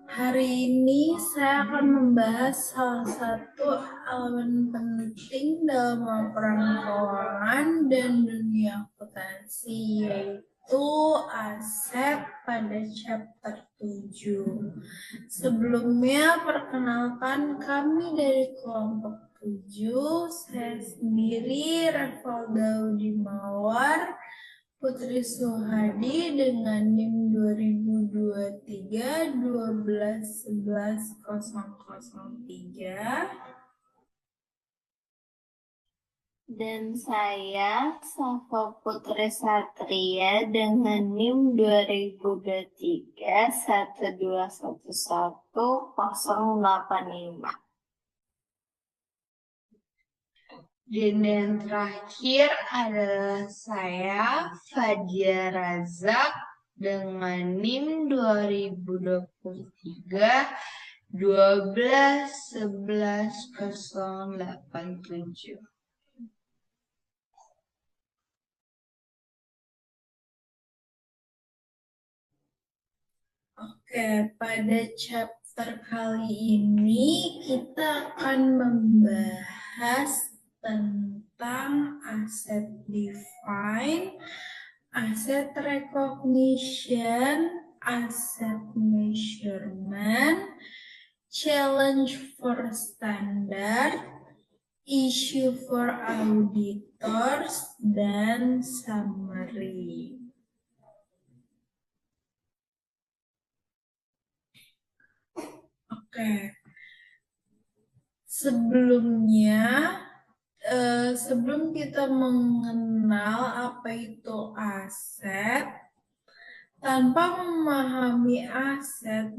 Hari ini saya akan membahas salah satu elemen penting dalam laporan keuangan dan dunia akuntansi, yaitu aset pada chapter 7. Sebelumnya, perkenalkan kami dari kelompok 7. Saya sendiri Revalda Udimawar Putri Suhadi dengan NIM 2023 12 11 003. Dan saya Safa Putri Satria dengan NIM 2023 1211085. Dan yang terakhir adalah saya, Fadia Razak, dengan NIM 2023 12 11 087. Oke, pada chapter kali ini kita akan membahas tentang aset define, aset recognition, aset measurement, challenge for standard, issue for auditors, dan summary. Oke, sebelum kita mengenal apa itu aset, tanpa memahami aset,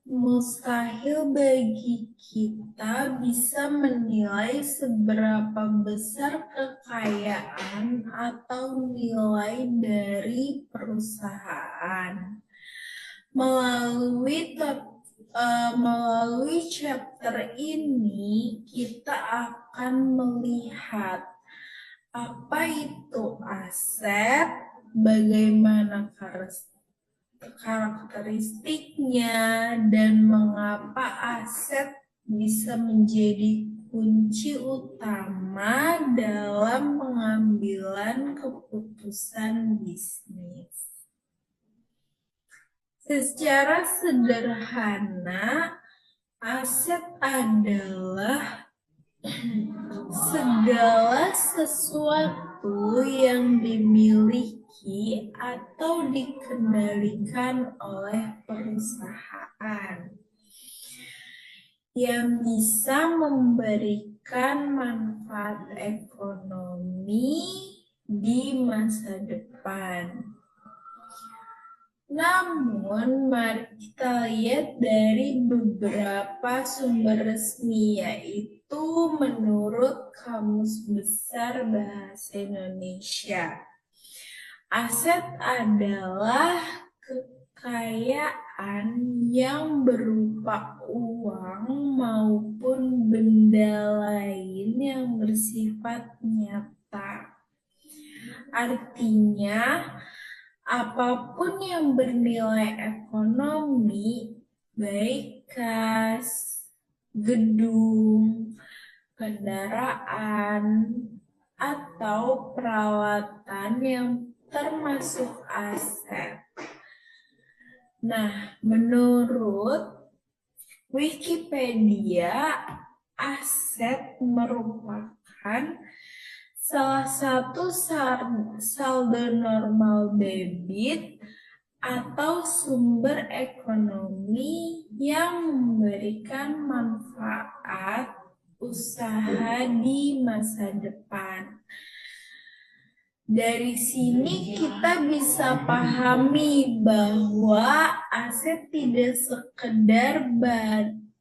mustahil bagi kita bisa menilai seberapa besar kekayaan atau nilai dari perusahaan. Melalui chapter ini, kita akan melihat apa itu aset, bagaimana karakteristiknya, dan mengapa aset bisa menjadi kunci utama dalam pengambilan keputusan bisnis. Secara sederhana, aset adalah segala sesuatu yang dimiliki atau dikendalikan oleh perusahaan yang bisa memberikan manfaat ekonomi di masa depan. Namun, mari kita lihat dari beberapa sumber resmi, yaitu menurut Kamus Besar Bahasa Indonesia. Aset adalah kekayaan yang berupa uang maupun benda lain yang bersifat nyata. Artinya, apapun yang bernilai ekonomi, baik kas, gedung, kendaraan, atau peralatan yang termasuk aset. Nah, menurut Wikipedia, aset merupakan salah satu saldo normal debit atau sumber ekonomi yang memberikan manfaat usaha di masa depan. Dari sini kita bisa pahami bahwa aset tidak sekedar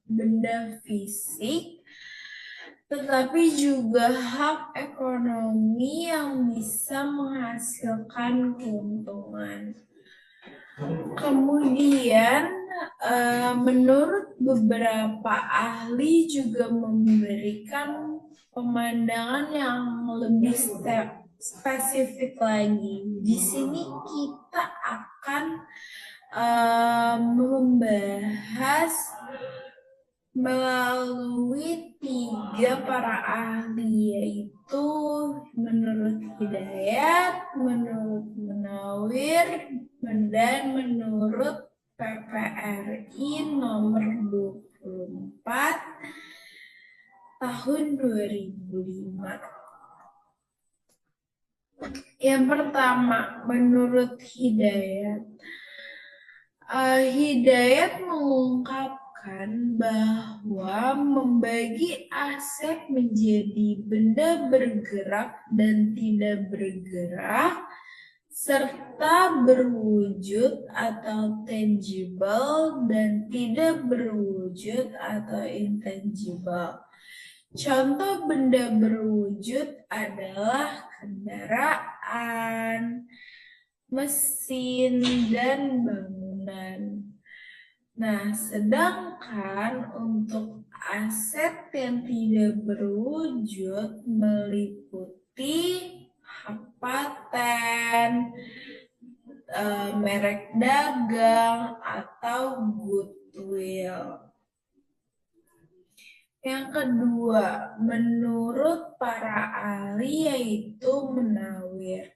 benda fisik, tetapi juga hak ekonomi yang bisa menghasilkan keuntungan. Kemudian, menurut beberapa ahli juga memberikan pemandangan yang lebih spesifik lagi. Di sini kita akan membahas melalui 3 para ahli, yaitu menurut Hidayat, menurut Munawir, dan menurut PPRI nomor 24 tahun 2005. Yang pertama, menurut Hidayat. Hidayat mengungkapkan bahwa membagi aset menjadi benda bergerak dan tidak bergerak, serta berwujud atau tangible dan tidak berwujud atau intangible. Contoh benda berwujud adalah kendaraan, mesin, dan bangunan. Nah, sedangkan untuk aset yang tidak berwujud meliputi hak paten, merek dagang, atau goodwill. Yang kedua, menurut para ahli yaitu Munawir.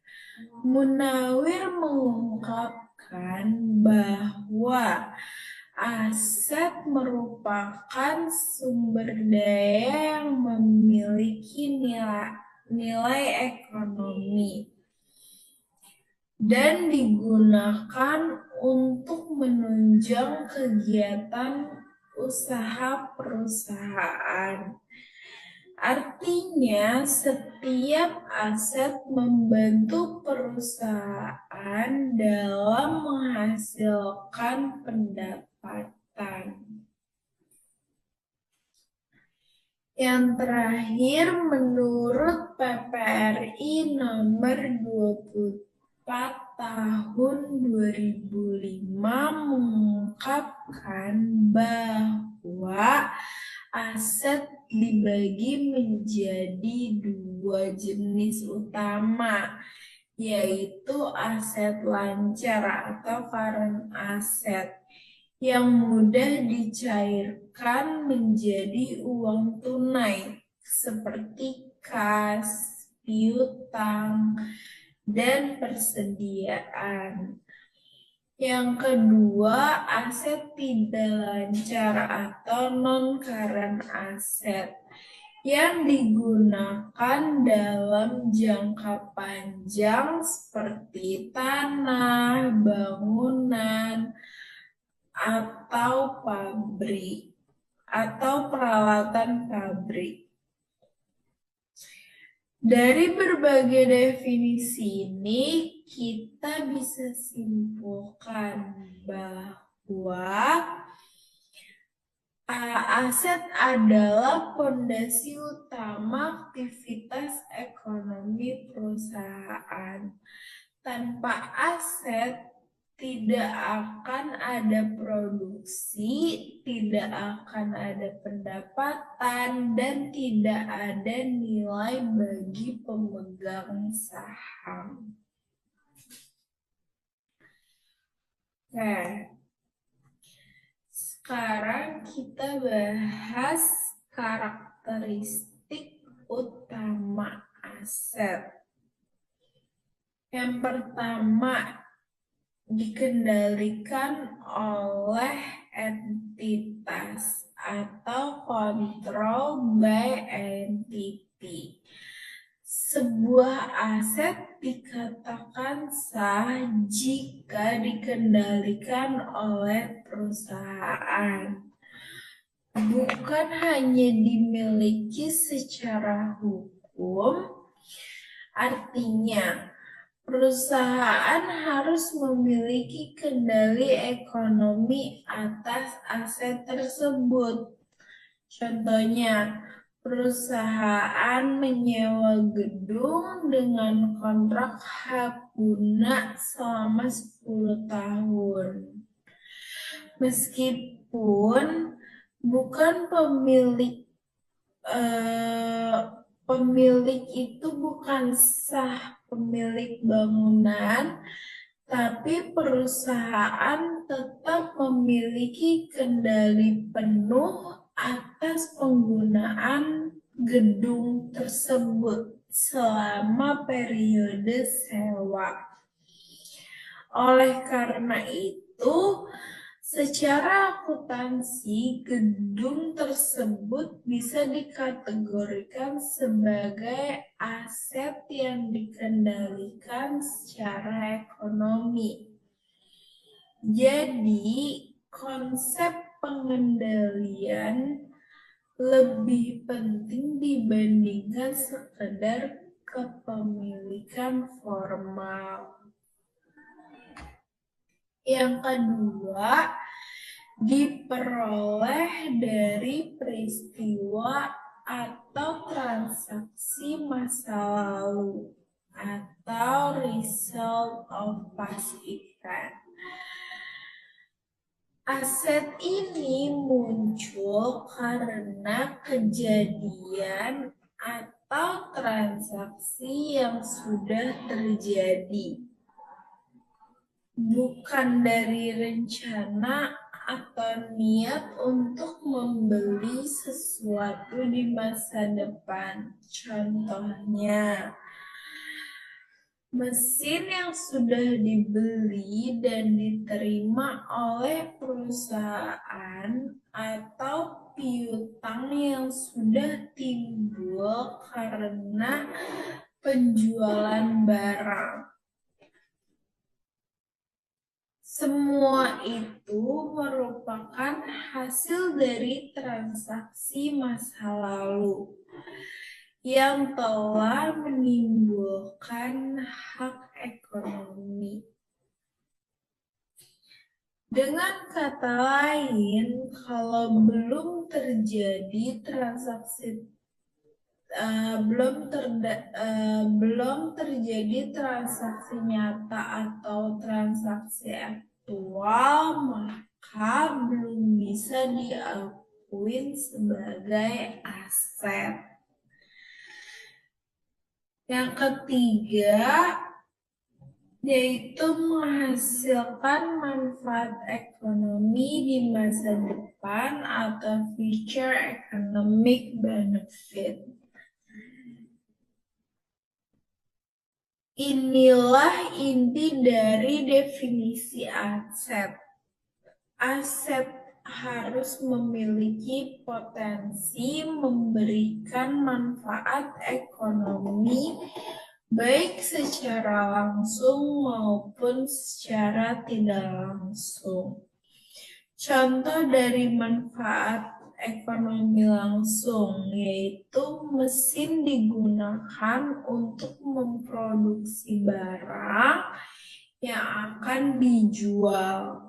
Munawir mengungkapkan bahwa aset merupakan sumber daya yang memiliki nilai ekonomi dan digunakan untuk menunjang kegiatan usaha perusahaan. Artinya, setiap aset membantu perusahaan dalam menghasilkan pendapatan. Yang terakhir, menurut PPRI nomor 24 tahun 2005 mengungkapkan bahwa aset dibagi menjadi 2 jenis utama, yaitu aset lancar atau current asset yang mudah dicairkan menjadi uang tunai seperti kas, piutang, dan persediaan. Yang kedua, aset tidak lancar atau non-current asset yang digunakan dalam jangka panjang seperti tanah, bangunan, atau pabrik atau peralatan pabrik. Dari berbagai definisi ini, kita bisa simpulkan bahwa aset adalah fondasi utama aktivitas ekonomi perusahaan. Tanpa aset, tidak akan ada produksi, tidak akan ada pendapatan, dan tidak ada nilai bagi pemegang saham. Nah, sekarang kita bahas karakteristik utama aset. Yang pertama, dikendalikan oleh entitas atau control by entity. Sebuah aset dikatakan sah jika dikendalikan oleh perusahaan, bukan hanya dimiliki secara hukum. Artinya, perusahaan harus memiliki kendali ekonomi atas aset tersebut. Contohnya, perusahaan menyewa gedung dengan kontrak hak guna selama 10 tahun. Meskipun bukan pemilik itu bukan sah pemilik bangunan, tapi perusahaan tetap memiliki kendali penuh atas penggunaan gedung tersebut selama periode sewa. Oleh karena itu, secara akuntansi, gedung tersebut bisa dikategorikan sebagai aset yang dikendalikan secara ekonomi. Jadi, konsep pengendalian lebih penting dibandingkan sekedar kepemilikan formal. Yang kedua, diperoleh dari peristiwa atau transaksi masa lalu atau result of past event. Aset ini muncul karena kejadian atau transaksi yang sudah terjadi, bukan dari rencana atau niat untuk membeli sesuatu di masa depan. Contohnya, mesin yang sudah dibeli dan diterima oleh perusahaan atau piutang yang sudah timbul karena penjualan barang. Semua itu merupakan hasil dari transaksi masa lalu yang telah menimbulkan hak ekonomi. Dengan kata lain, kalau belum terjadi transaksi belum terjadi transaksi nyata atau transaksi aktual, maka belum bisa diakui sebagai aset. Yang ketiga, yaitu menghasilkan manfaat ekonomi di masa depan atau future economic benefit. Inilah inti dari definisi aset. Aset harus memiliki potensi memberikan manfaat ekonomi baik secara langsung maupun secara tidak langsung. Contoh dari manfaat ekonomi langsung yaitu mesin digunakan untuk memproduksi barang yang akan dijual.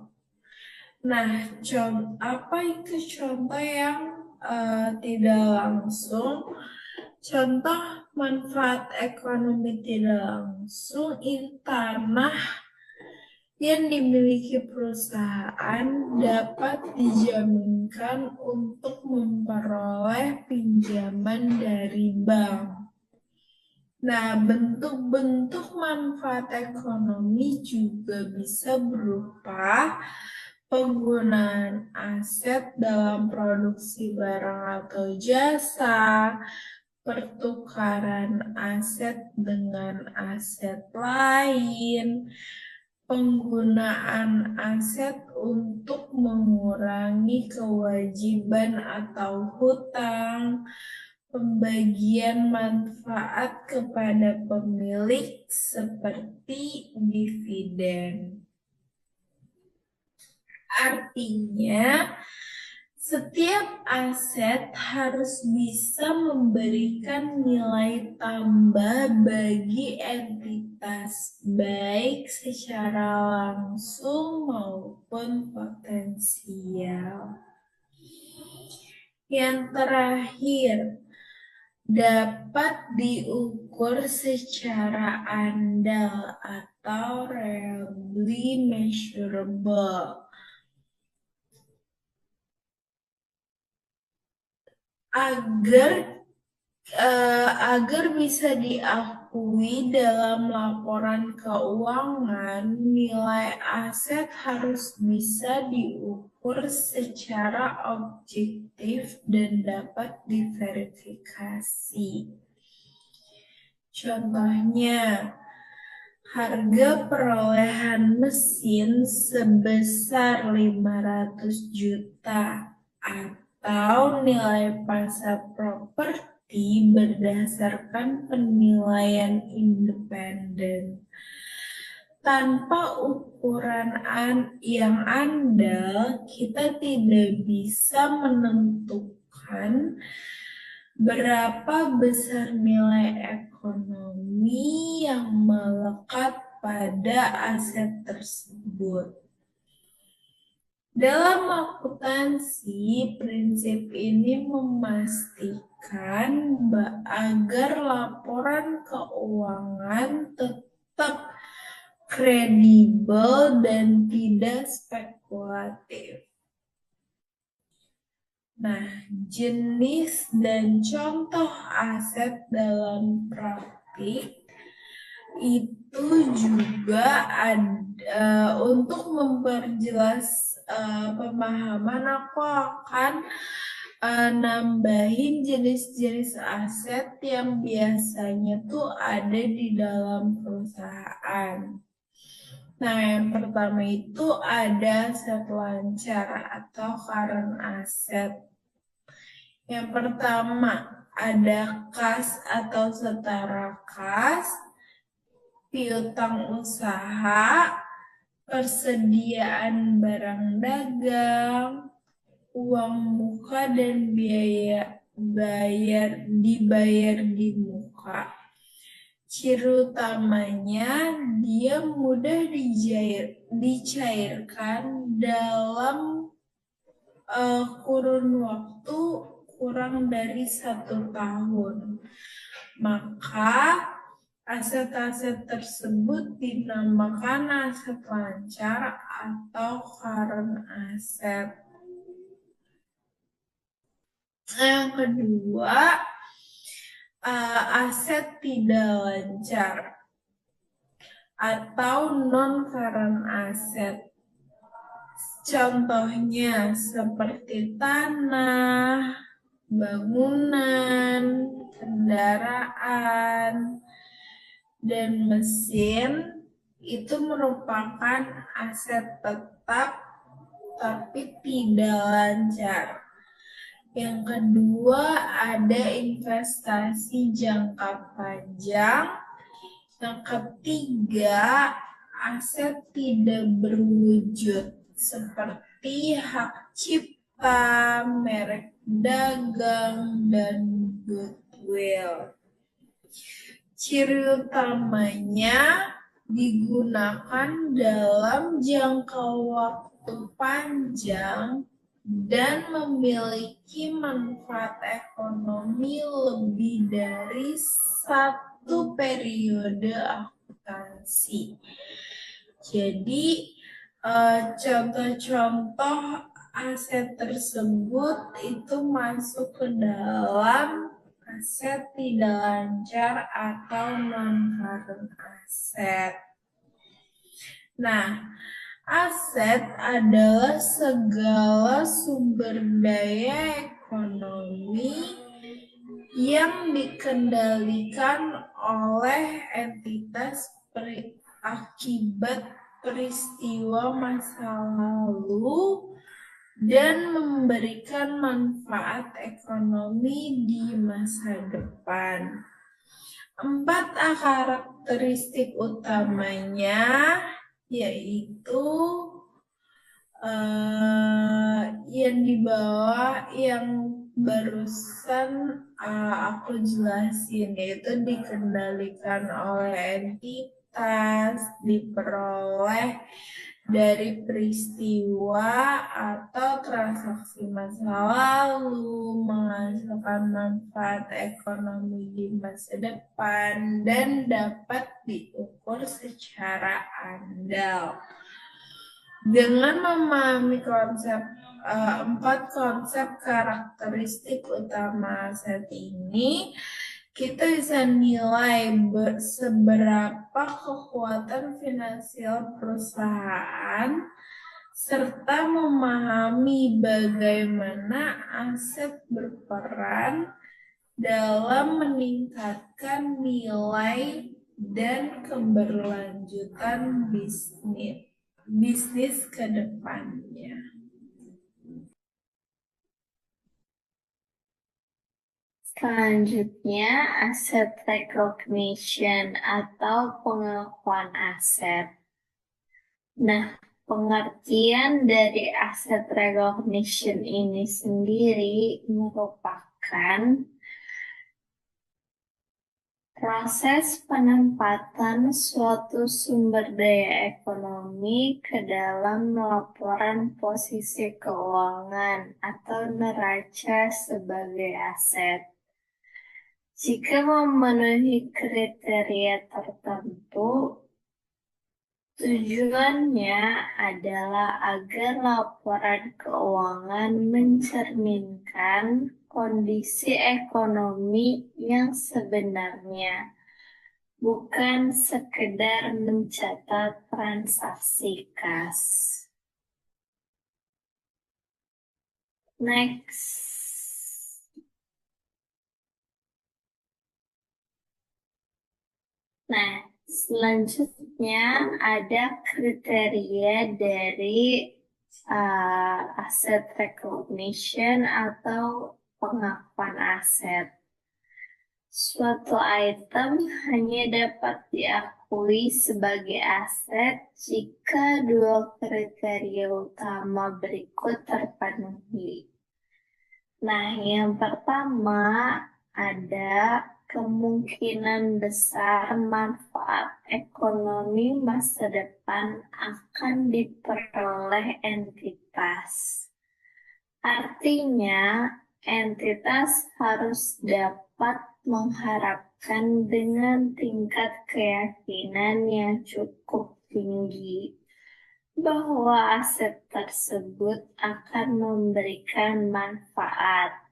Nah, apa itu contoh yang tidak langsung? Contoh manfaat ekonomi tidak langsung itu tanah yang dimiliki perusahaan dapat dijaminkan untuk memperoleh pinjaman dari bank. Nah, bentuk-bentuk manfaat ekonomi juga bisa berupa penggunaan aset dalam produksi barang atau jasa, pertukaran aset dengan aset lain, penggunaan aset untuk mengurangi kewajiban atau hutang, pembagian manfaat kepada pemilik seperti dividen. Artinya, setiap aset harus bisa memberikan nilai tambah bagi entitas, baik secara langsung maupun potensial. Yang terakhir, dapat diukur secara andal atau reliably measurable. Agar bisa akui dalam laporan keuangan, nilai aset harus bisa diukur secara objektif dan dapat diverifikasi. Contohnya, harga perolehan mesin sebesar 500 juta atau nilai pasar properti berdasarkan penilaian independen. Tanpa ukuran yang andal, kita tidak bisa menentukan berapa besar nilai ekonomi yang melekat pada aset tersebut. Dalam akuntansi, prinsip ini memastikan agar laporan keuangan tetap kredibel dan tidak spekulatif. Nah, jenis dan contoh aset dalam praktik itu juga ada untuk memperjelas pemahaman, aku akan nambahin jenis-jenis aset yang biasanya tuh ada di dalam perusahaan. Nah, yang pertama itu ada aset lancar atau current asset. Yang pertama ada kas atau setara kas, piutang usaha, persediaan barang dagang, uang muka dan biaya dibayar di muka. Ciri utamanya dia mudah dicairkan dalam kurun waktu kurang dari 1 tahun. Maka aset-aset tersebut dinamakan aset lancar atau current asset. Yang kedua, aset tidak lancar atau non-current asset. Contohnya seperti tanah, bangunan, kendaraan, dan mesin itu merupakan aset tetap tapi tidak lancar. Yang kedua ada investasi jangka panjang. Yang ketiga aset tidak berwujud seperti hak cipta, merek dagang, dan goodwill. Ciri utamanya digunakan dalam jangka waktu panjang dan memiliki manfaat ekonomi lebih dari satu periode akuntansi. Jadi, contoh-contoh aset tersebut itu masuk ke dalam aset tidak lancar atau non-current asset. Nah, aset adalah segala sumber daya ekonomi yang dikendalikan oleh entitas akibat peristiwa masa lalu dan memberikan manfaat ekonomi di masa depan. 4 karakteristik utamanya yaitu yang di bawah yang barusan aku jelasin, yaitu dikendalikan oleh entitas, diperoleh dari peristiwa atau transaksi masa lalu, menghasilkan manfaat ekonomi di masa depan, dan dapat diukur secara andal. Dengan memahami 4 konsep karakteristik utama aset ini, kita bisa nilai seberapa kekuatan finansial perusahaan serta memahami bagaimana aset berperan dalam meningkatkan nilai dan keberlanjutan bisnis ke depannya. Selanjutnya, asset recognition atau pengakuan aset. Nah, pengertian dari asset recognition ini sendiri merupakan proses penempatan suatu sumber daya ekonomi ke dalam laporan posisi keuangan atau neraca sebagai aset. Jika memenuhi kriteria tertentu, tujuannya adalah agar laporan keuangan mencerminkan kondisi ekonomi yang sebenarnya, bukan sekedar mencatat transaksi kas. Next. Nah, selanjutnya ada kriteria dari asset recognition atau pengakuan aset. Suatu item hanya dapat diakui sebagai aset jika dua kriteria utama berikut terpenuhi. Nah, yang pertama ada kemungkinan besar manfaat ekonomi masa depan akan diperoleh entitas. Artinya, entitas harus dapat mengharapkan dengan tingkat keyakinan yang cukup tinggi bahwa aset tersebut akan memberikan manfaat.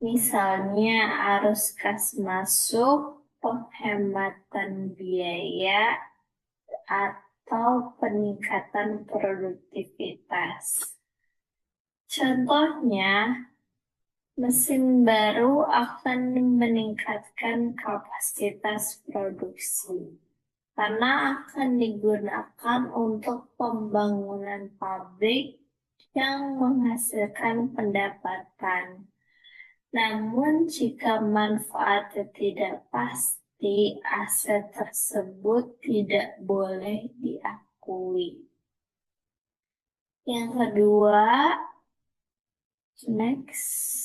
Misalnya arus kas masuk, penghematan biaya, atau peningkatan produktivitas. Contohnya, mesin baru akan meningkatkan kapasitas produksi karena akan digunakan untuk pembangunan pabrik yang menghasilkan pendapatan. Namun jika manfaatnya tidak pasti, aset tersebut tidak boleh diakui. Yang kedua, next.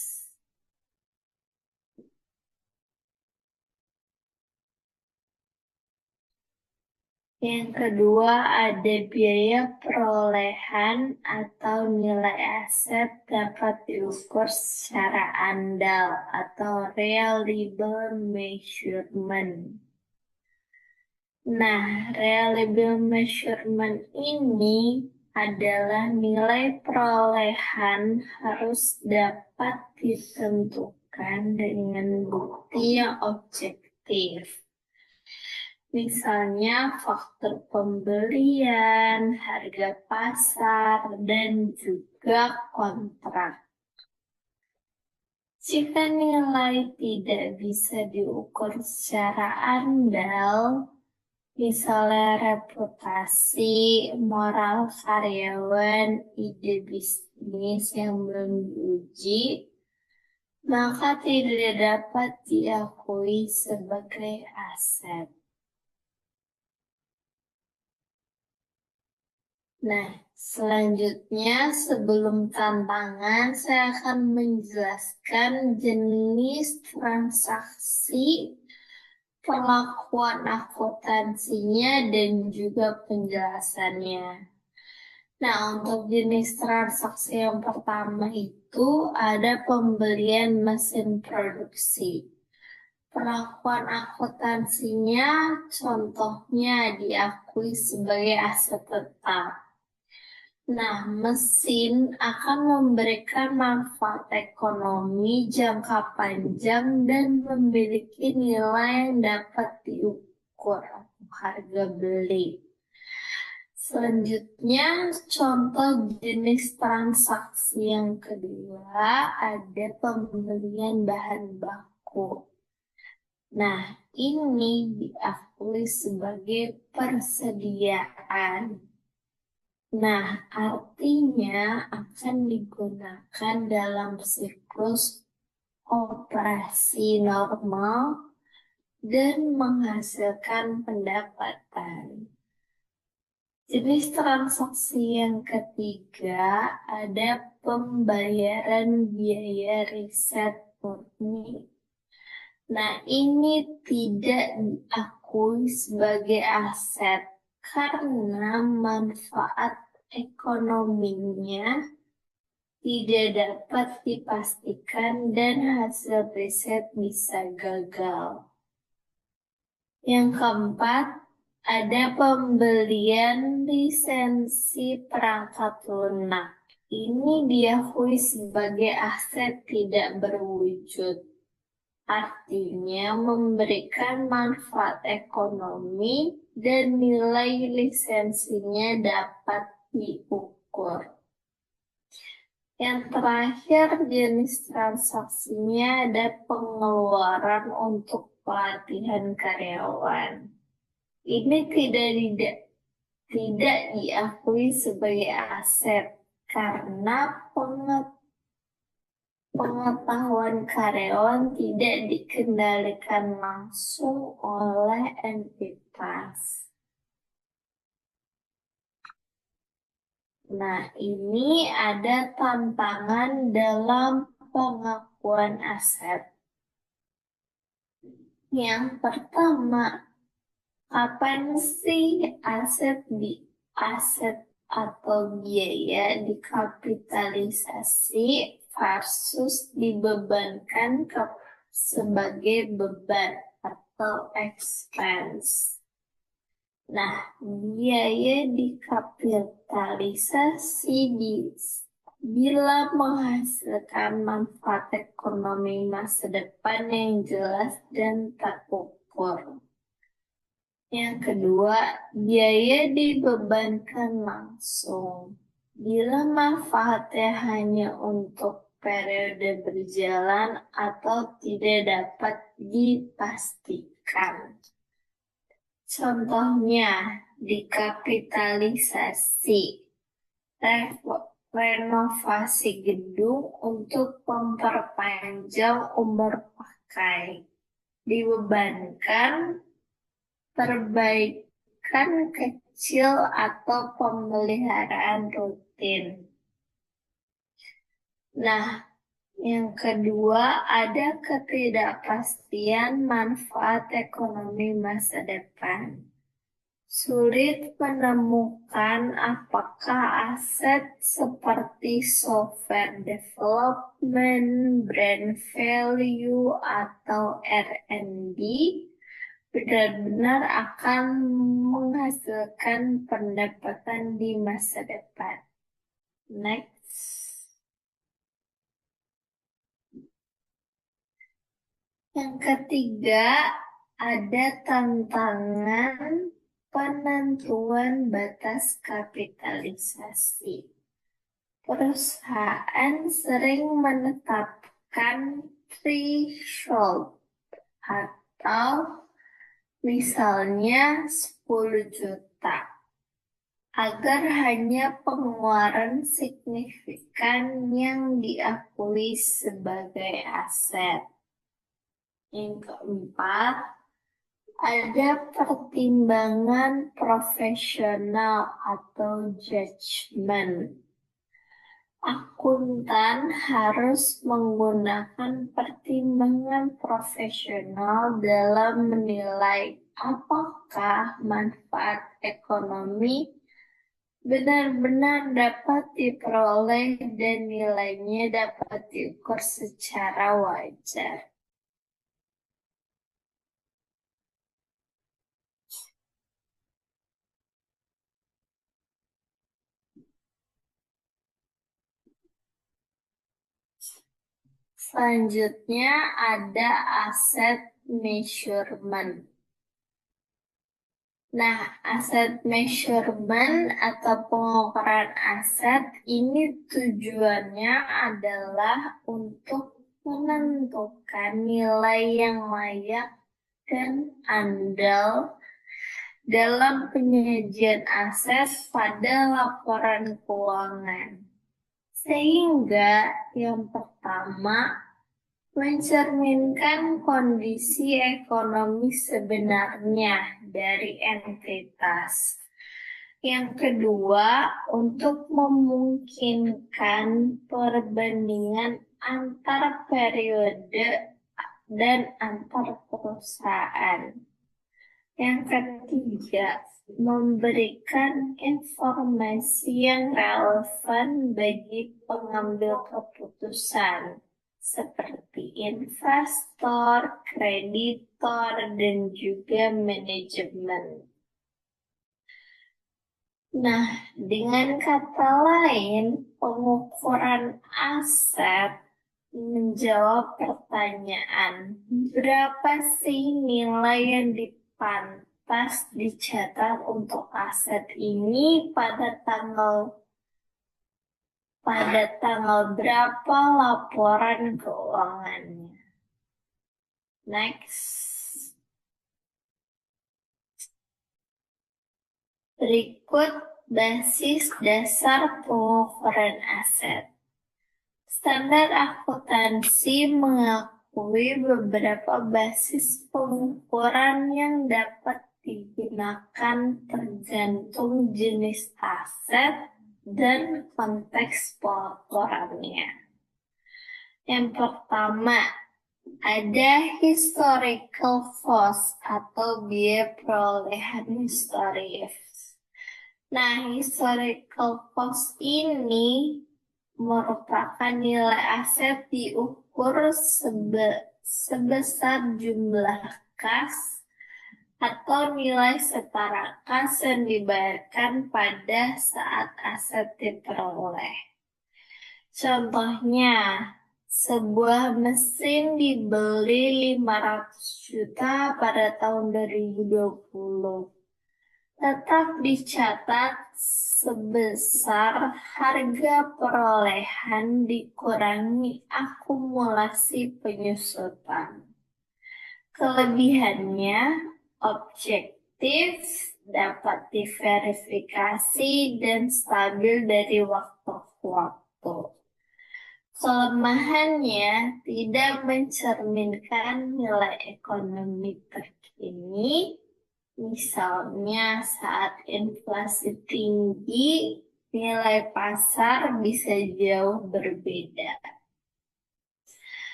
Yang kedua ada biaya perolehan atau nilai aset dapat diukur secara andal atau reliable measurement. Nah, reliable measurement ini adalah nilai perolehan harus dapat ditentukan dengan bukti yang objektif. Misalnya faktor pembelian, harga pasar, dan juga kontrak. Jika nilai tidak bisa diukur secara andal, misalnya reputasi, moral karyawan, ide bisnis yang belum diuji, maka tidak dapat diakui sebagai aset. Nah, selanjutnya sebelum tantangan, saya akan menjelaskan jenis transaksi, perlakuan akuntansinya, dan juga penjelasannya. Nah, untuk jenis transaksi yang pertama itu ada pembelian mesin produksi. Perlakuan akuntansinya contohnya diakui sebagai aset tetap. Nah, mesin akan memberikan manfaat ekonomi jangka panjang dan memiliki nilai yang dapat diukur atau harga beli. Selanjutnya, contoh jenis transaksi yang kedua ada pembelian bahan baku. Nah, ini diakui sebagai persediaan. Nah, artinya akan digunakan dalam siklus operasi normal dan menghasilkan pendapatan. Jenis transaksi yang ketiga ada pembayaran biaya riset murni. Nah, ini tidak diakui sebagai aset karena manfaat ekonominya tidak dapat dipastikan dan hasil riset bisa gagal. Yang keempat, ada pembelian lisensi perangkat lunak. Ini diakui sebagai aset tidak berwujud. Artinya memberikan manfaat ekonomi dan nilai lisensinya dapat diukur. Yang terakhir jenis transaksinya ada pengeluaran untuk pelatihan karyawan. Ini tidak diakui sebagai aset karena pengetahuan karyawan tidak dikendalikan langsung oleh entitas. Nah, ini ada tantangan dalam pengakuan aset. Yang pertama, kapan sih aset atau biaya dikapitalisasi versus dibebankan sebagai beban atau expense. Nah, biaya dikapitalisasi bila menghasilkan manfaat ekonomi masa depan yang jelas dan terukur. Yang kedua, biaya dibebankan langsung. Bila manfaatnya hanya untuk periode berjalan atau tidak dapat dipastikan. Contohnya, dikapitalisasi, renovasi gedung untuk memperpanjang umur pakai, dibebankan perbaikan kecil atau pemeliharaan rutin. Nah, yang kedua ada ketidakpastian manfaat ekonomi masa depan. Sulit menemukan apakah aset seperti software development, brand value, atau R&D benar-benar akan menghasilkan pendapatan di masa depan. Next. Yang ketiga, ada tantangan penentuan batas kapitalisasi. Perusahaan sering menetapkan threshold atau misalnya 10 juta agar hanya pengeluaran signifikan yang diakui sebagai aset. Yang keempat, ada pertimbangan profesional atau judgment. Akuntan harus menggunakan pertimbangan profesional dalam menilai apakah manfaat ekonomi benar-benar dapat diperoleh dan nilainya dapat diukur secara wajar. Selanjutnya ada asset measurement. Nah, asset measurement atau pengukuran aset ini tujuannya adalah untuk menentukan nilai yang layak dan andal dalam penyajian aset pada laporan keuangan. Sehingga yang pertama, mencerminkan kondisi ekonomi sebenarnya dari entitas. Yang kedua, untuk memungkinkan perbandingan antar periode dan antar perusahaan. Yang ketiga, memberikan informasi yang relevan bagi pengambil keputusan, seperti investor, kreditor, dan juga manajemen. Nah, dengan kata lain, pengukuran aset menjawab pertanyaan, berapa sih nilai yang pantas dicatat untuk aset ini pada tanggal berapa laporan keuangannya. Next. Berikut basis dasar pengukuran aset. Standar akuntansi mengakui beberapa basis pengukuran yang dapat digunakan tergantung jenis aset dan konteks pelaporannya. Yang pertama, ada historical cost atau biaya perolehan historis. Nah, historical cost ini merupakan nilai aset diukur sebesar jumlah kas atau nilai setara kas yang dibayarkan pada saat aset diperoleh. Contohnya, sebuah mesin dibeli 500 juta pada tahun 2020. Tetap dicatat sebesar harga perolehan dikurangi akumulasi penyusutan. Kelebihannya objektif, dapat diverifikasi, dan stabil dari waktu ke waktu. Kelemahannya tidak mencerminkan nilai ekonomi terkini. Misalnya saat inflasi tinggi, nilai pasar bisa jauh berbeda.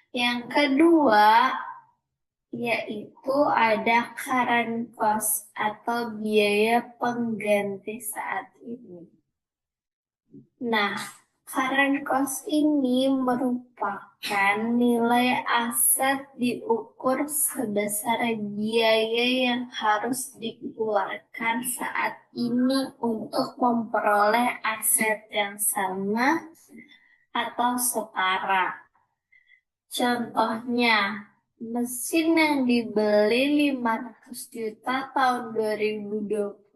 Yang kedua, yaitu ada current cost atau biaya pengganti saat ini. Nah, current cost ini merupakan nilai aset diukur sebesar biaya yang harus dikeluarkan saat ini untuk memperoleh aset yang sama atau setara. Contohnya, mesin yang dibeli 500 juta tahun 2020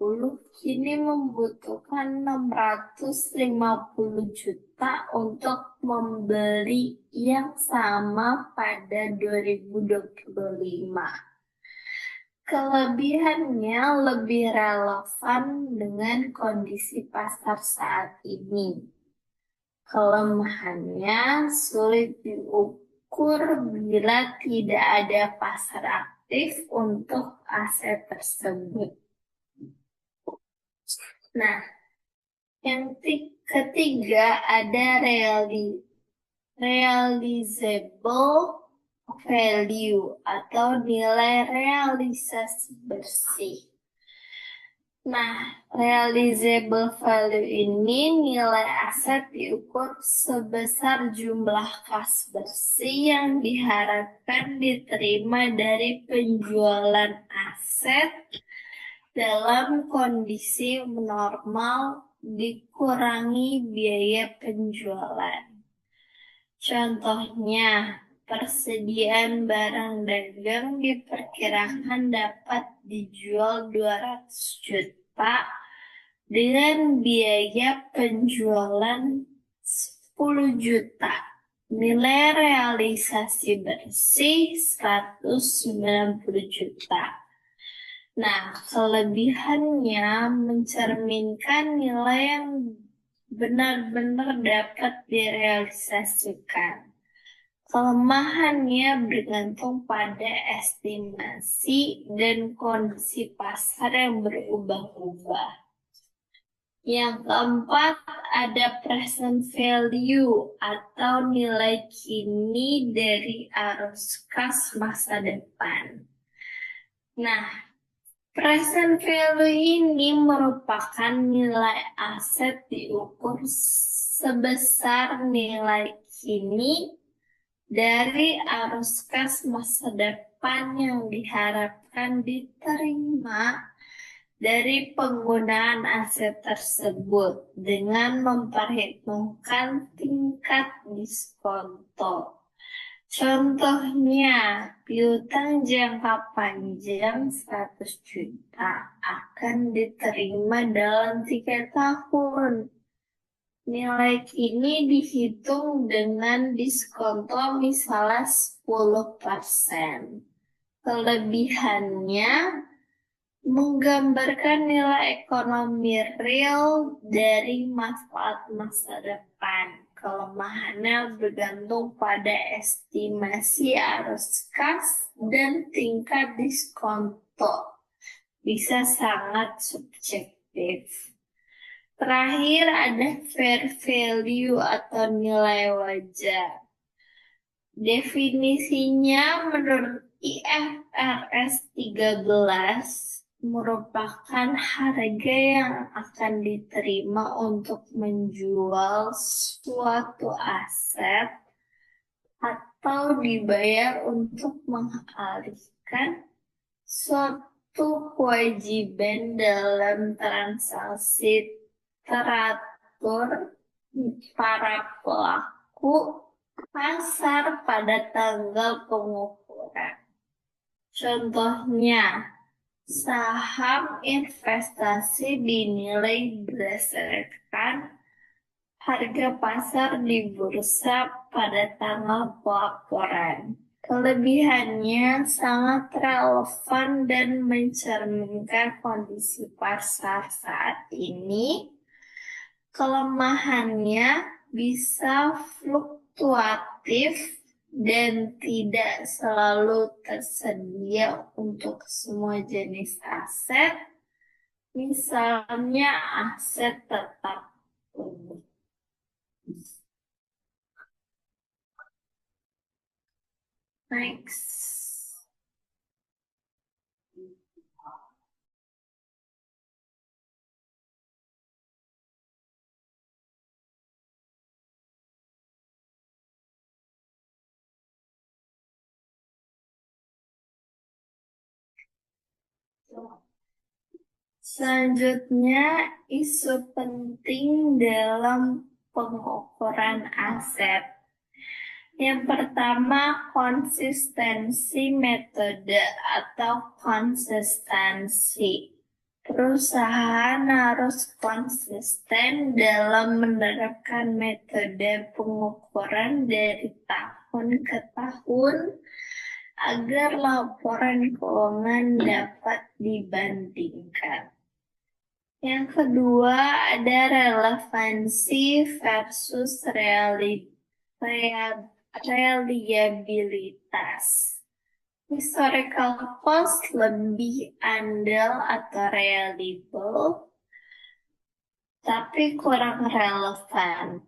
kini membutuhkan 650 juta untuk membeli yang sama pada 2025. Kelebihannya lebih relevan dengan kondisi pasar saat ini. Kelemahannya sulit diukur bila tidak ada pasar aktif untuk aset tersebut. Nah, yang ketiga ada realizable value atau nilai realisasi bersih. Nah, realizable value ini nilai aset diukur sebesar jumlah kas bersih yang diharapkan diterima dari penjualan aset dalam kondisi normal dikurangi biaya penjualan. Contohnya, persediaan barang dagang diperkirakan dapat dijual 200 juta dengan biaya penjualan 10 juta. Nilai realisasi bersih 190 juta. Nah, kelebihannya mencerminkan nilai yang benar-benar dapat direalisasikan. Kelemahannya bergantung pada estimasi dan kondisi pasar yang berubah-ubah. Yang keempat, ada present value atau nilai kini dari arus kas masa depan. Nah, present value ini merupakan nilai aset diukur sebesar nilai kini dari arus kas masa depan yang diharapkan diterima dari penggunaan aset tersebut dengan memperhitungkan tingkat diskonto. Contohnya, piutang jangka panjang 100 juta akan diterima dalam 3 tahun. Nilai kini dihitung dengan diskonto misalnya 10%. Kelebihannya menggambarkan nilai ekonomi real dari manfaat masa depan. Kelemahannya bergantung pada estimasi arus kas dan tingkat diskonto. Bisa sangat subjektif. Terakhir ada fair value atau nilai wajar. Definisinya menurut IFRS 13 merupakan harga yang akan diterima untuk menjual suatu aset atau dibayar untuk mengalihkan suatu kewajiban dalam transaksi teratur para pelaku pasar pada tanggal pengukuran. Contohnya, saham investasi dinilai berdasarkan harga pasar di bursa pada tanggal pelaporan. Kelebihannya sangat relevan dan mencerminkan kondisi pasar saat ini. Kelemahannya bisa fluktuatif dan tidak selalu tersedia untuk semua jenis aset, misalnya aset tetap tumbuh. Next. Selanjutnya, isu penting dalam pengukuran aset. Yang pertama, konsistensi metode atau konsistensi. Perusahaan harus konsisten dalam menerapkan metode pengukuran dari tahun ke tahun agar laporan keuangan dapat dibandingkan. Yang kedua, ada relevansi versus reliabilitas. Historical cost lebih andal atau reliable, tapi kurang relevan.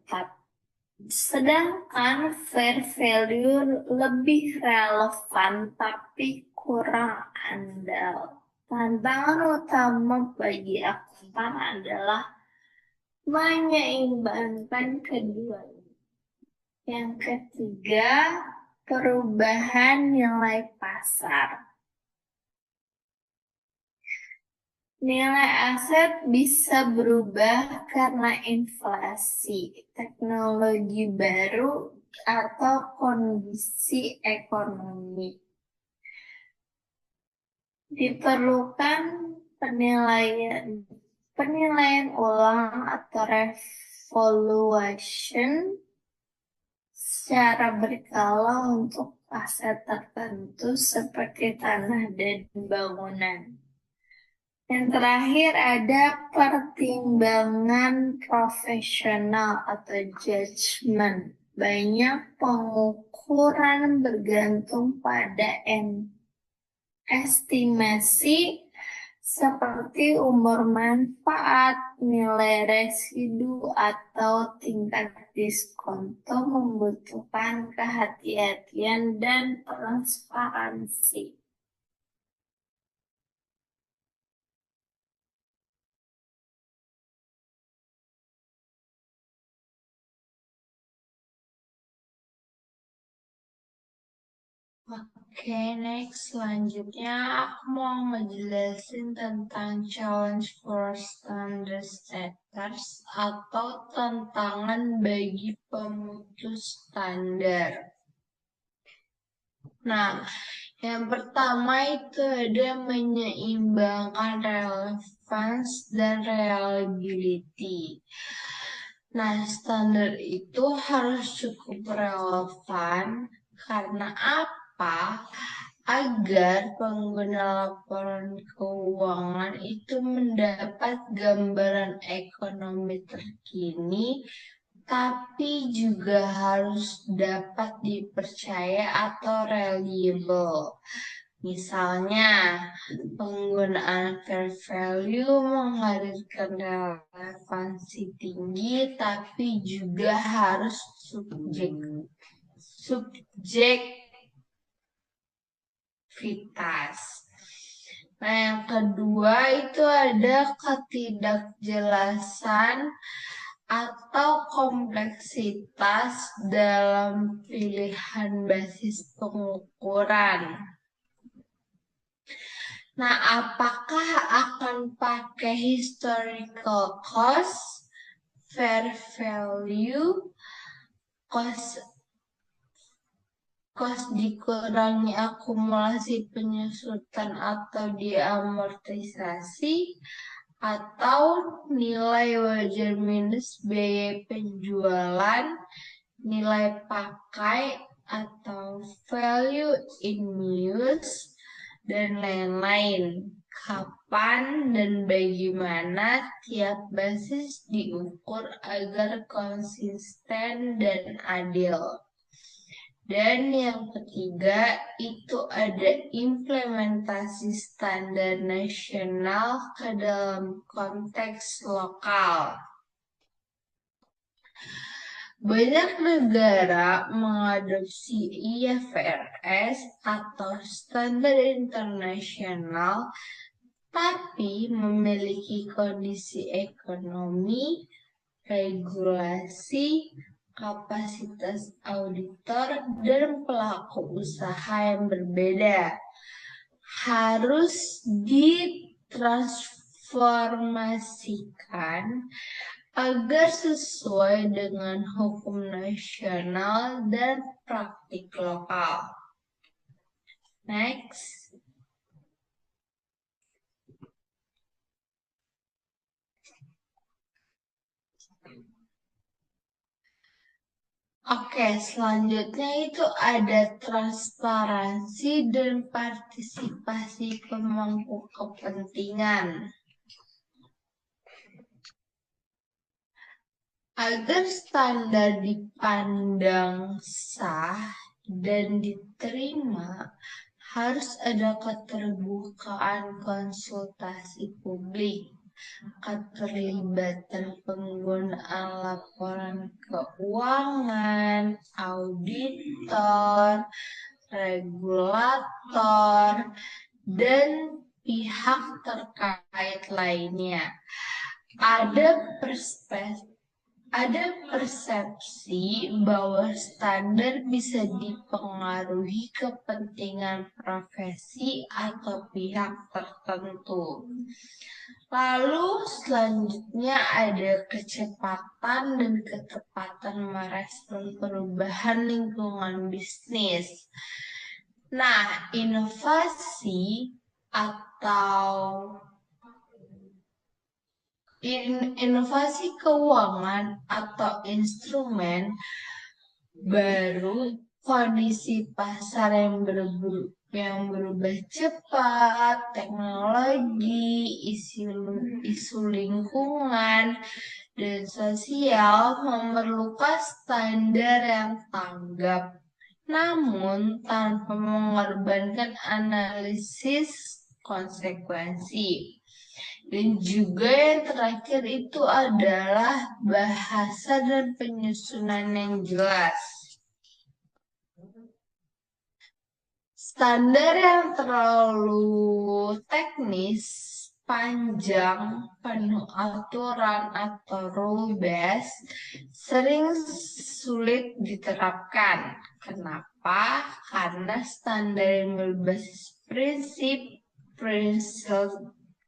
Sedangkan fair value lebih relevan, tapi kurang andal. Tantangan utama bagi akuntan adalah menyeimbangkan keduanya. Yang ketiga, perubahan nilai pasar. Nilai aset bisa berubah karena inflasi, teknologi baru, atau kondisi ekonomi. Diperlukan penilaian ulang atau revaluation secara berkala untuk aset tertentu seperti tanah dan bangunan. Yang terakhir ada pertimbangan profesional atau judgment. Banyak pengukuran bergantung pada estimasi seperti umur manfaat, nilai residu, atau tingkat diskonto membutuhkan kehati-hatian dan transparansi. Oke, next. Selanjutnya aku mau ngejelasin tentang challenge for standard setters atau tantangan bagi pemutus standar. Nah, yang pertama itu ada menyeimbangkan relevance dan reliability. Nah, standar itu harus cukup relevan karena apa? Agar pengguna laporan keuangan itu mendapat gambaran ekonomi terkini, tapi juga harus dapat dipercaya atau reliable. Misalnya, penggunaan fair value menghadirkan relevansi tinggi, tapi juga harus subjektivitas. Nah, yang kedua itu ada ketidakjelasan atau kompleksitas dalam pilihan basis pengukuran. Nah, apakah akan pakai historical cost, fair value, cost dikurangi akumulasi penyusutan atau diamortisasi, atau nilai wajar minus biaya penjualan, nilai pakai atau value in use, dan lain-lain. Kapan dan bagaimana tiap basis diukur agar konsisten dan adil. Dan yang ketiga itu ada implementasi standar nasional ke dalam konteks lokal. Banyak negara mengadopsi IFRS atau standar internasional, tapi memiliki kondisi ekonomi, regulasi, kapasitas auditor, dan pelaku usaha yang berbeda. Harus ditransformasikan agar sesuai dengan hukum nasional dan praktik lokal. Next. Oke, selanjutnya itu ada transparansi dan partisipasi pemangku kepentingan. Agar standar dipandang sah dan diterima, harus ada keterbukaan konsultasi publik, keterlibatan penggunaan laporan keuangan, auditor, regulator, dan pihak terkait lainnya. Ada ada persepsi bahwa standar bisa dipengaruhi kepentingan profesi atau pihak tertentu. Lalu selanjutnya ada kecepatan dan ketepatan merespon perubahan lingkungan bisnis. Nah, inovasi atau inovasi keuangan atau instrumen baru, kondisi pasar yang berubah cepat, teknologi, isu lingkungan, dan sosial memerlukan standar yang tanggap, namun tanpa mengorbankan analisis konsekuensi. Dan juga yang terakhir itu adalah bahasa dan penyusunan yang jelas. Standar yang terlalu teknis, panjang, penuh aturan atau rule-based sering sulit diterapkan. Kenapa? Karena standar yang berbasis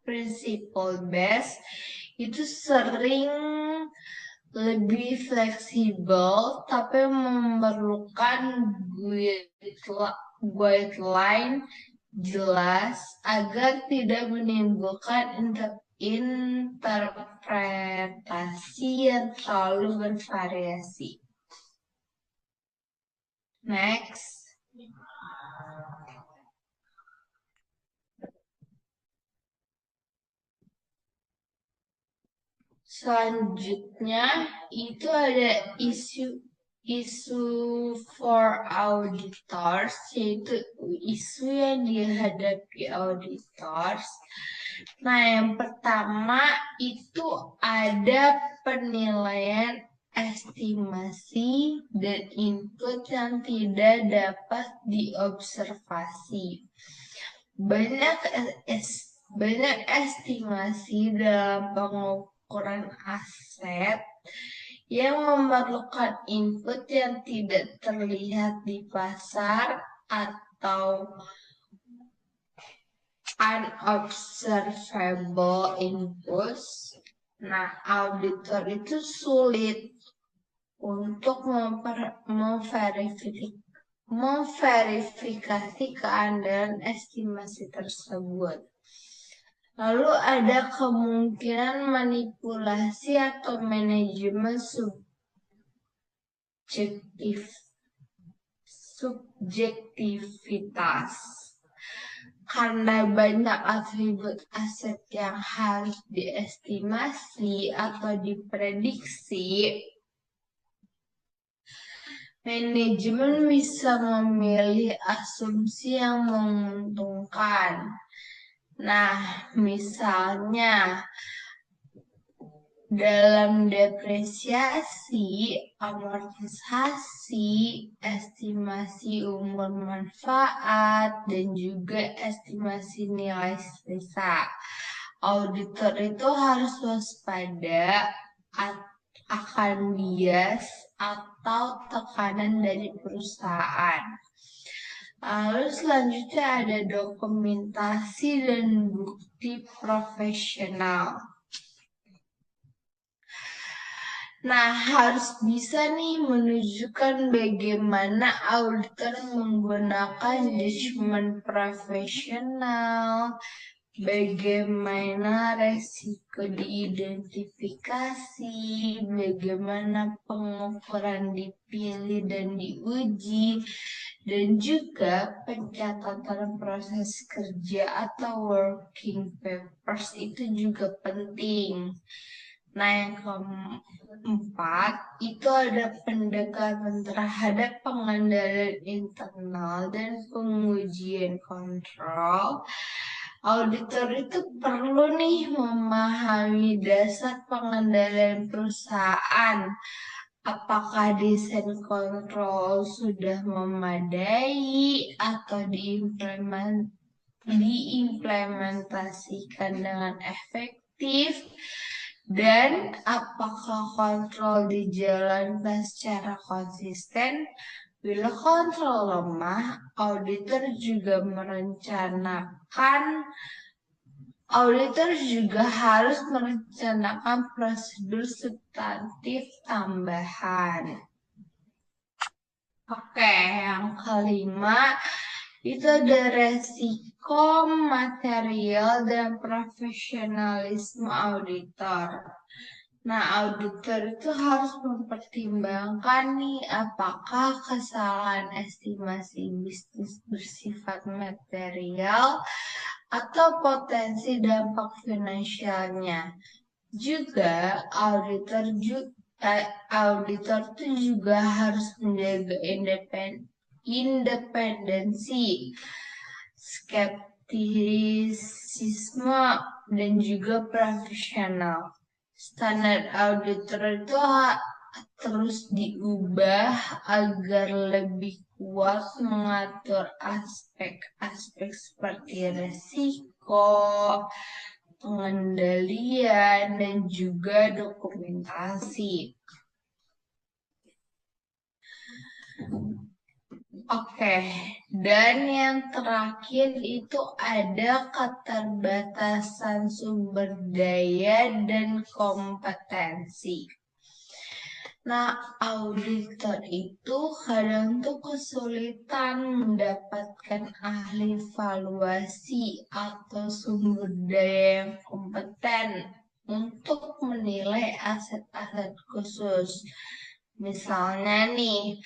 principle based itu sering lebih fleksibel tapi memerlukan guideline jelas agar tidak menimbulkan interpretasi yang terlalu bervariasi. Next. Selanjutnya itu ada isu for auditors, yaitu isu yang dihadapi auditors. Nah, yang pertama itu ada penilaian estimasi dan input yang tidak dapat diobservasi. Banyak estimasi dalam pengukuran aset yang memerlukan input yang tidak terlihat di pasar atau unobservable inputs. Nah, auditor itu sulit untuk memverifikasi keandalan estimasi tersebut. Lalu ada kemungkinan manipulasi atau manajemen subjektivitas. Karena banyak atribut aset yang harus diestimasi atau diprediksi, manajemen bisa memilih asumsi yang menguntungkan. Nah, misalnya dalam depresiasi, amortisasi, estimasi umur manfaat, dan juga estimasi nilai sisa. Auditor itu harus waspada akan bias atau tekanan dari perusahaan. Lalu selanjutnya ada dokumentasi dan bukti profesional. Nah, harus bisa nih menunjukkan bagaimana auditor menggunakan judgement profesional, bagaimana resiko diidentifikasi, bagaimana pengukuran dipilih dan diuji, dan juga pencatatan proses kerja atau working papers itu juga penting. Nah, yang keempat itu ada pendekatan terhadap pengendalian internal dan pengujian kontrol. Auditor itu perlu nih memahami dasar pengendalian perusahaan. Apakah desain kontrol sudah memadai atau diimplementasikan dengan efektif, Dan apakah kontrol dijalankan secara konsisten? Bila kontrol lemah, auditor juga harus merencanakan prosedur substantif tambahan. Oke, yang kelima itu ada resiko material dan profesionalisme auditor. Nah, auditor itu harus mempertimbangkan nih apakah kesalahan estimasi bisnis bersifat material atau potensi dampak finansialnya. Juga auditor itu juga harus menjaga independensi, skeptisisme, dan juga profesional. Standar auditor itu terus diubah agar lebih kuat mengatur aspek-aspek seperti resiko, pengendalian, dan juga dokumentasi. Oke, dan yang terakhir itu ada keterbatasan sumber daya dan kompetensi. Nah, auditor itu kadang tuh kesulitan mendapatkan ahli valuasi atau sumber daya yang kompeten untuk menilai aset-aset khusus. Misalnya nih,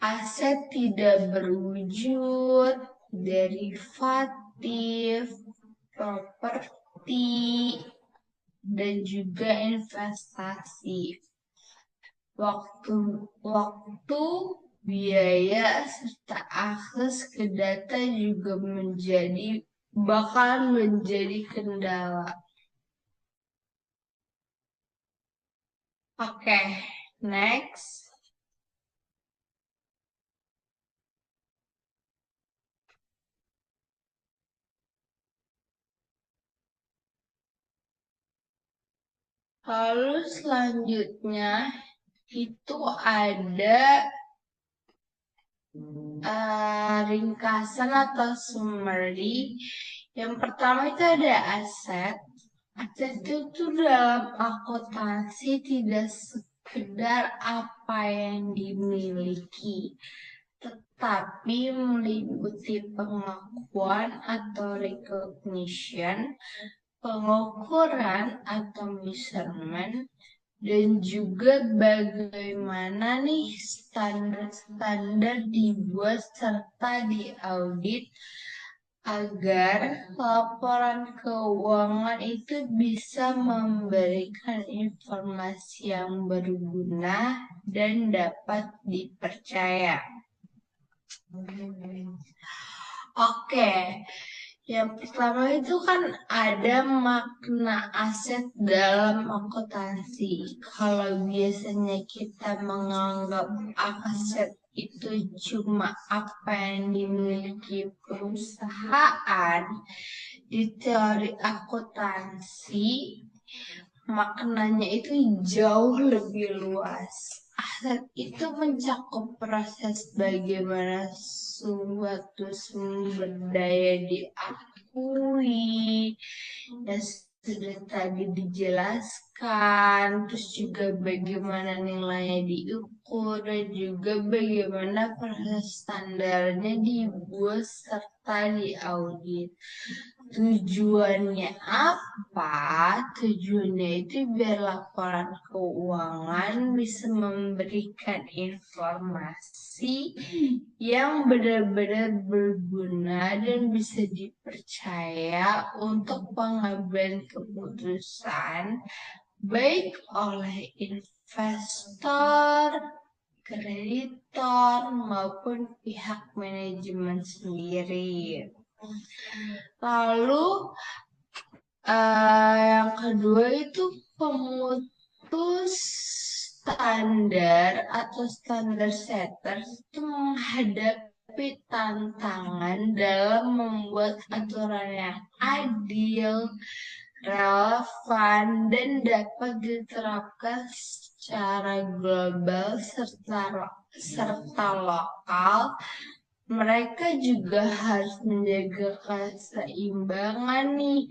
aset tidak berwujud, derivatif, properti, dan juga investasi. Waktu, biaya, serta akses ke data juga bakal menjadi kendala. Oke, next. Lalu selanjutnya itu ada ringkasan atau summary. Yang pertama itu ada aset. Aset itu dalam akuntansi tidak sekedar apa yang dimiliki, tetapi meliputi pengakuan atau recognition, pengukuran atau measurement, dan juga bagaimana nih standar-standar dibuat serta diaudit agar laporan keuangan itu bisa memberikan informasi yang berguna dan dapat dipercaya. Oke, yang pertama itu kan ada makna aset dalam akuntansi. Kalau biasanya kita menganggap aset itu cuma apa yang dimiliki perusahaan, di teori akuntansi maknanya itu jauh lebih luas. Aset itu mencakup proses bagaimana suatu sumber daya diakui, dan sudah tadi dijelaskan, terus juga bagaimana nilainya diukur, dan juga bagaimana proses standarnya dibuat serta diaudit. Tujuannya apa? Tujuannya itu biar laporan keuangan bisa memberikan informasi yang benar-benar berguna dan bisa dipercaya untuk pengambilan keputusan baik oleh investor, kreditor, maupun pihak manajemen sendiri. Lalu yang kedua itu pemutus standar atau standar setter itu menghadapi tantangan dalam membuat aturan yang adil, relevan, dan dapat diterapkan secara global serta lokal. Mereka juga harus menjaga keseimbangan nih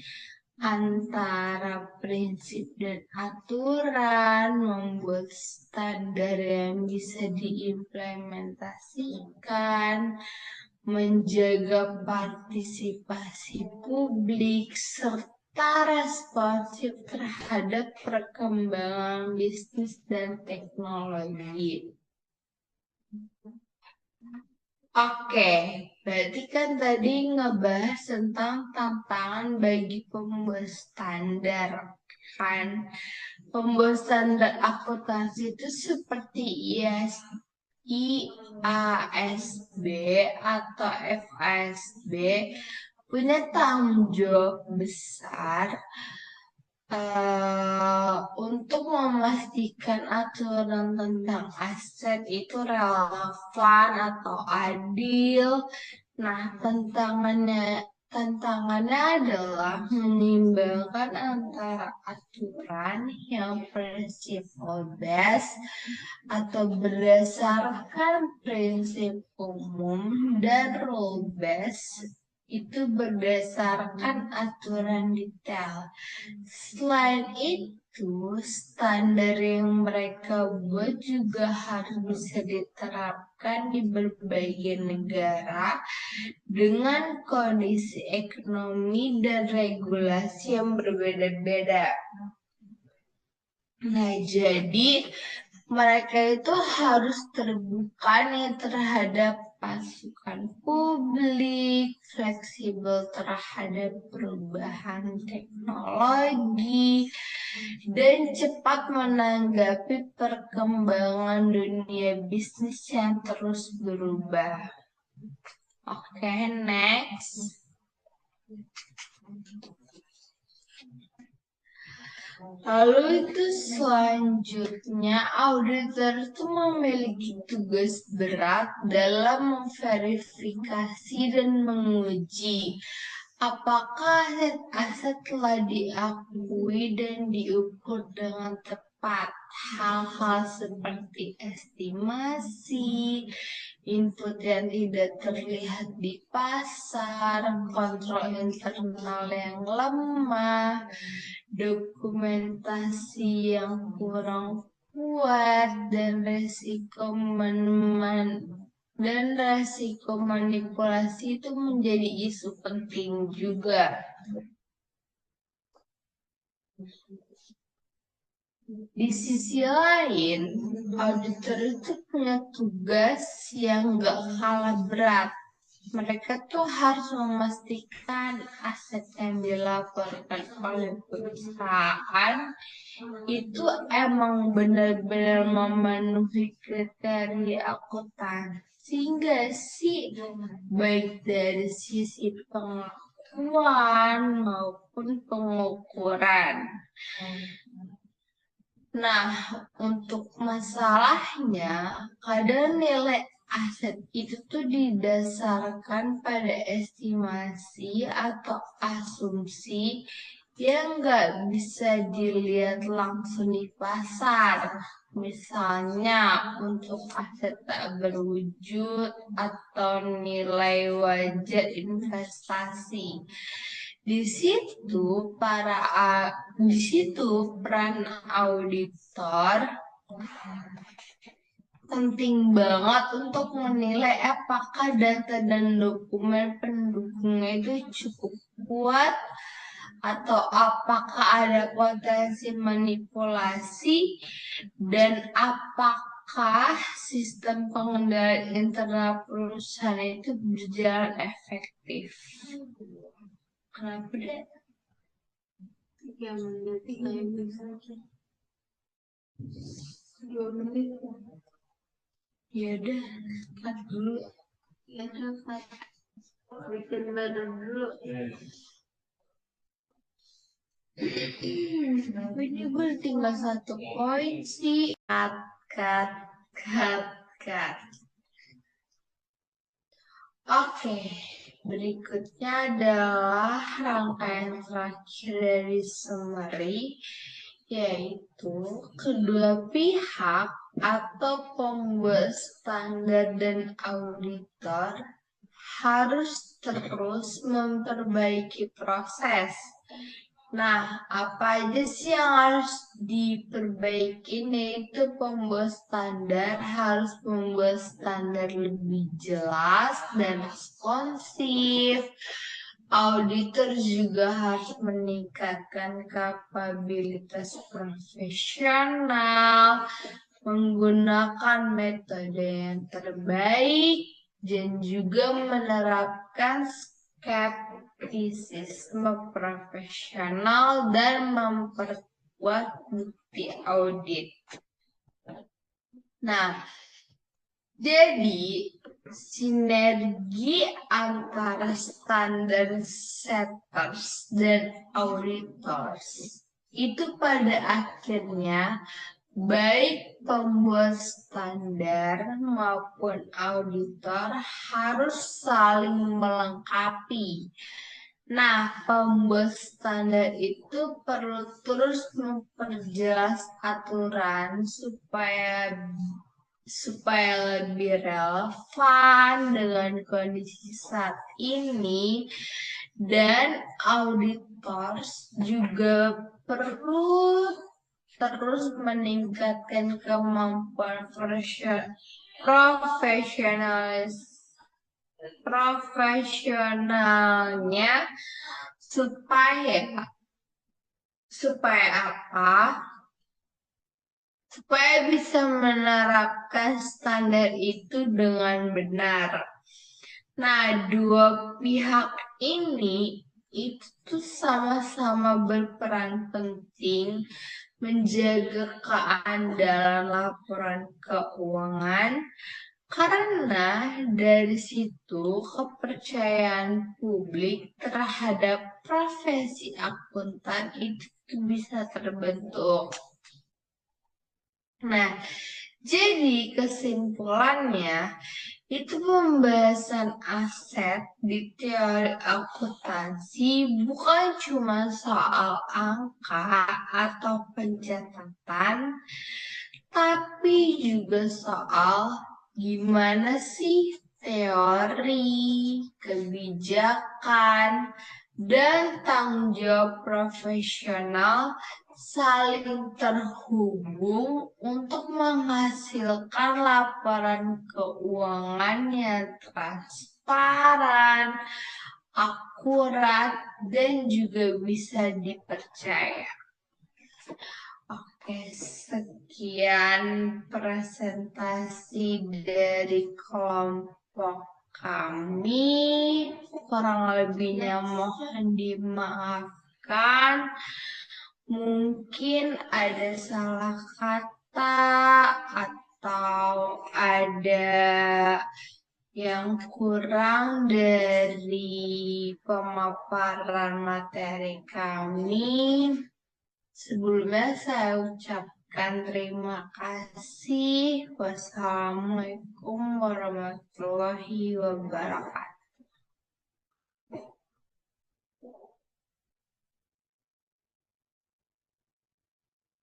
antara prinsip dan aturan, membuat standar yang bisa diimplementasikan, menjaga partisipasi publik, serta responsif terhadap perkembangan bisnis dan teknologi. Oke, berarti kan tadi ngebahas tentang tantangan bagi pembuat standar, kan? Pembuat standar akuntansi itu seperti IASB atau FASB punya tanggung jawab besar untuk memastikan aturan tentang aset itu relevan atau adil. Nah, tantangannya adalah menimbangkan antara aturan yang prinsipal base atau berdasarkan prinsip umum dan rule base itu berdasarkan aturan detail. Selain itu, standar yang mereka buat juga harus bisa diterapkan di berbagai negara dengan kondisi ekonomi dan regulasi yang berbeda-beda. Nah, jadi mereka itu harus terbuka nih terhadap masukan publik, fleksibel terhadap perubahan teknologi, dan cepat menanggapi perkembangan dunia bisnis yang terus berubah. Oke, next. Lalu itu selanjutnya auditor itu memiliki tugas berat dalam memverifikasi dan menguji apakah aset-aset telah diakui dan diukur dengan tepat. Hal-hal seperti estimasi, input yang tidak terlihat di pasar, kontrol internal yang lemah, dokumentasi yang kurang kuat, dan resiko manipulasi itu menjadi isu penting juga. Di sisi lain, auditor itu punya tugas yang gak kalah berat. Mereka tuh harus memastikan aset yang dilaporkan oleh perusahaan itu emang benar-benar memenuhi kriteria akuntansi nggak sih, baik dari sisi pengakuan maupun pengukuran. Nah, untuk masalahnya, kadang nilai aset itu tuh didasarkan pada estimasi atau asumsi yang nggak bisa dilihat langsung di pasar. Misalnya, untuk aset tak berwujud atau nilai wajar investasi. Di situ peran auditor penting banget untuk menilai apakah data dan dokumen pendukungnya itu cukup kuat atau apakah ada potensi manipulasi dan apakah sistem pengendalian internal perusahaan itu berjalan efektif. Kenapa deh? 3 menit, 2 menit. Ya udah, cut dulu. Ya udah, cut. Bikin baru dulu. Ini gue tinggal 1 poin sih. Cut. Oke. Berikutnya adalah rangkaian terakhir dari summary, yaitu kedua pihak atau pembuat standar dan auditor harus terus memperbaiki proses. Nah, apa aja sih yang harus diperbaiki? Yaitu pembuat standar harus membuat standar lebih jelas dan responsif. Auditor juga harus meningkatkan kapabilitas profesional, menggunakan metode yang terbaik, dan juga menerapkan skeptisisme profesional dan memperkuat bukti audit. Nah, jadi sinergi antara standar setters dan auditors itu pada akhirnya baik pembuat standar maupun auditor harus saling melengkapi. Nah, pembuat standar itu perlu terus memperjelas aturan supaya lebih relevan dengan kondisi saat ini, dan auditors juga perlu terus meningkatkan kemampuan profesionalnya supaya supaya apa? Supaya bisa menerapkan standar itu dengan benar. Nah, dua pihak ini itu sama-sama berperan penting menjaga keandalan laporan keuangan, karena dari situ kepercayaan publik terhadap profesi akuntan itu bisa terbentuk. Nah, jadi kesimpulannya itu pembahasan aset di teori akuntansi bukan cuma soal angka atau pencatatan, tapi juga soal gimana sih teori, kebijakan, dan tanggung jawab profesional saling terhubung untuk menghasilkan laporan keuangan yang transparan, akurat, dan juga bisa dipercaya. Oke, sekian presentasi dari kelompok kami. Kurang lebihnya mohon dimaafkan. Mungkin ada salah kata atau ada yang kurang dari pemaparan materi kami. Sebelumnya saya ucapkan terima kasih. Wassalamualaikum warahmatullahi wabarakatuh.